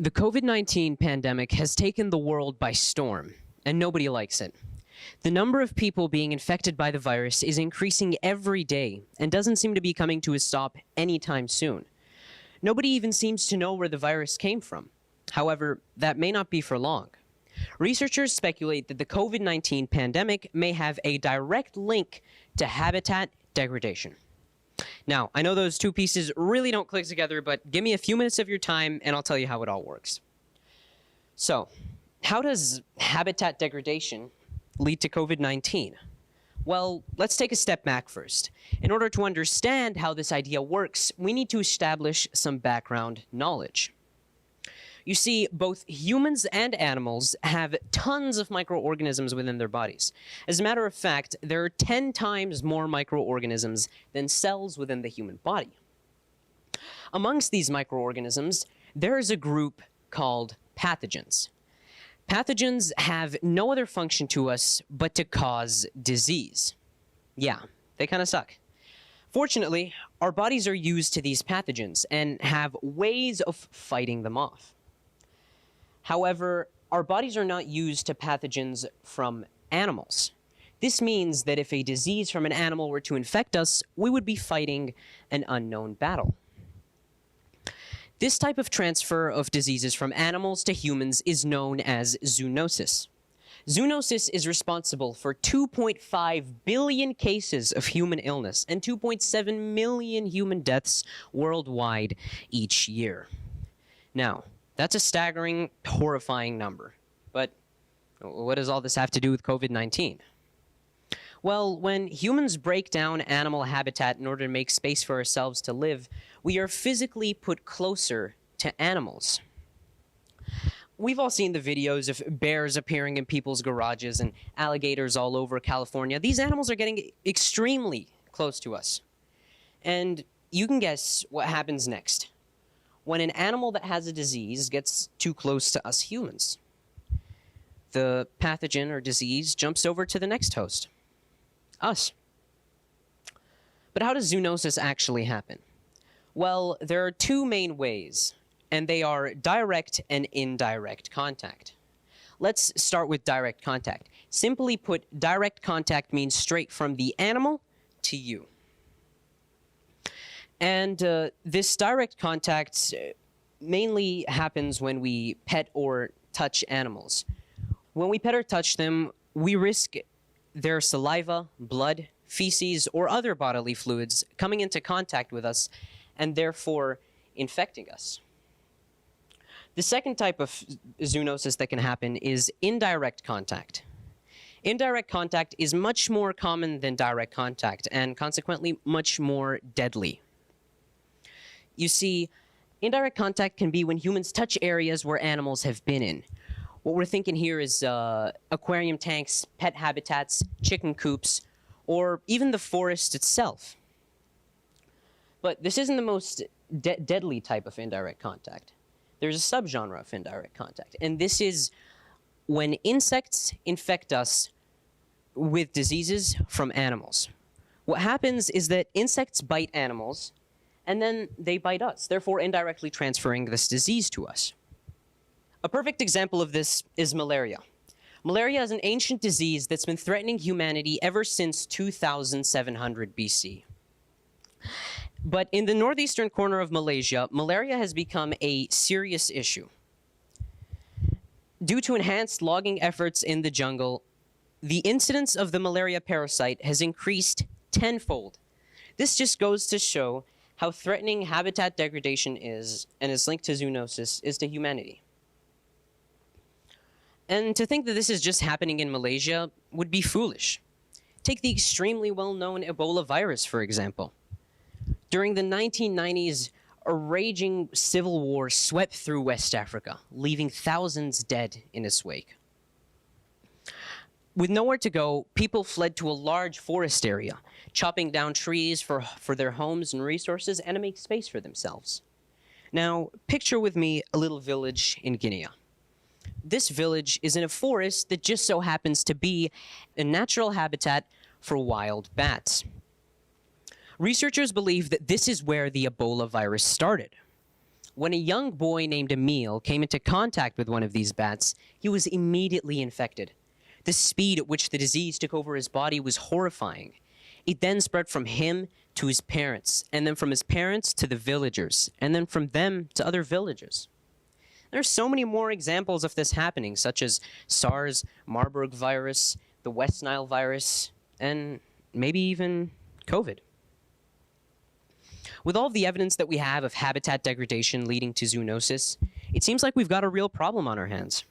The COVID-19 pandemic has taken the world by storm, and nobody likes it. The number of people being infected by the virus is increasing every day and doesn't seem to be coming to a stop anytime soon. Nobody even seems to know where the virus came from. However, that may not be for long. Researchers speculate that the COVID-19 pandemic may have a direct link to habitat degradation. Now, I know those two pieces really don't click together, but give me a few minutes of your time and I'll tell you how it all works. So, how does habitat degradation lead to COVID-19? Well, let's take a step back first. In order to understand how this idea works, we need to establish some background knowledge. You see, both humans and animals have tons of microorganisms within their bodies. As a matter of fact, there are 10 times more microorganisms than cells within the human body. Amongst these microorganisms, there is a group called pathogens. Pathogens have no other function to us but to cause disease. Yeah, they kind of suck. Fortunately, our bodies are used to these pathogens and have ways of fighting them off. However, our bodies are not used to pathogens from animals. This means that if a disease from an animal were to infect us, we would be fighting an unknown battle. This type of transfer of diseases from animals to humans is known as zoonosis. Zoonosis is responsible for 2.5 billion cases of human illness and 2.7 million human deaths worldwide each year. Now, that's a staggering, horrifying number. But what does all this have to do with COVID-19? Well, when humans break down animal habitat in order to make space for ourselves to live, we are physically put closer to animals. We've all seen the videos of bears appearing in people's garages and alligators all over California. These animals are getting extremely close to us. And you can guess what happens next when an animal that has a disease gets too close to us humans. The pathogen or disease jumps over to the next host, us. But how does zoonosis actually happen? Well, there are two main ways, and they are direct and indirect contact. Let's start with direct contact. Simply put, direct contact means straight from the animal to you. And this direct contact mainly happens when we pet or touch animals. When we pet or touch them, we risk their saliva, blood, feces, or other bodily fluids coming into contact with us and therefore infecting us. The second type of zoonosis that can happen is indirect contact. Indirect contact is much more common than direct contact and consequently much more deadly. You see, indirect contact can be when humans touch areas where animals have been in. What we're thinking here is aquarium tanks, pet habitats, chicken coops, or even the forest itself. But this isn't the most deadly type of indirect contact. There's a subgenre of indirect contact, and this is when insects infect us with diseases from animals. What happens is that insects bite animals, and then they bite us, therefore indirectly transferring this disease to us. A perfect example of this is malaria. Malaria is an ancient disease that's been threatening humanity ever since 2700 BC. But in the northeastern corner of Malaysia, malaria has become a serious issue. Due to enhanced logging efforts in the jungle, the incidence of the malaria parasite has increased tenfold. This just goes to show how threatening habitat degradation is, and its linked to zoonosis, is to humanity. And to think that this is just happening in Malaysia would be foolish. Take the extremely well-known Ebola virus, for example. During the 1990s, a raging civil war swept through West Africa, leaving thousands dead in its wake. With nowhere to go, people fled to a large forest area, chopping down trees for their homes and resources and to make space for themselves. Now, picture with me a little village in Guinea. This village is in a forest that just so happens to be a natural habitat for wild bats. Researchers believe that this is where the Ebola virus started. when a young boy named Emil came into contact with one of these bats, he was immediately infected. The speed at which the disease took over his body was horrifying. It then spread from him to his parents, and then from his parents to the villagers, and then from them to other villages. There are so many more examples of this happening, such as SARS, Marburg virus, the West Nile virus, and maybe even COVID. With all of the evidence that we have of habitat degradation leading to zoonosis, it seems like we've got a real problem on our hands.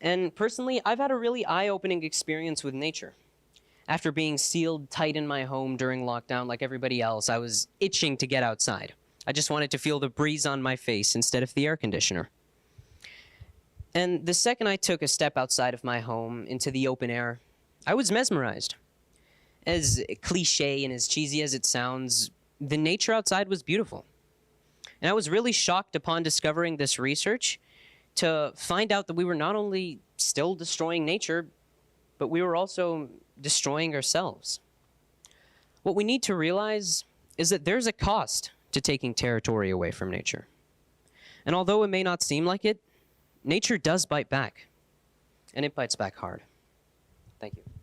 And personally, I've had a really eye-opening experience with nature. After being sealed tight in my home during lockdown like everybody else, I was itching to get outside. I just wanted to feel the breeze on my face instead of the air conditioner. And the second I took a step outside of my home into the open air, I was mesmerized. As cliche and as cheesy as it sounds, the nature outside was beautiful. And I was really shocked upon discovering this research to find out that we were not only still destroying nature, but we were also destroying ourselves. What we need to realize is that there's a cost to taking territory away from nature. And although it may not seem like it, nature does bite back. And it bites back hard. Thank you.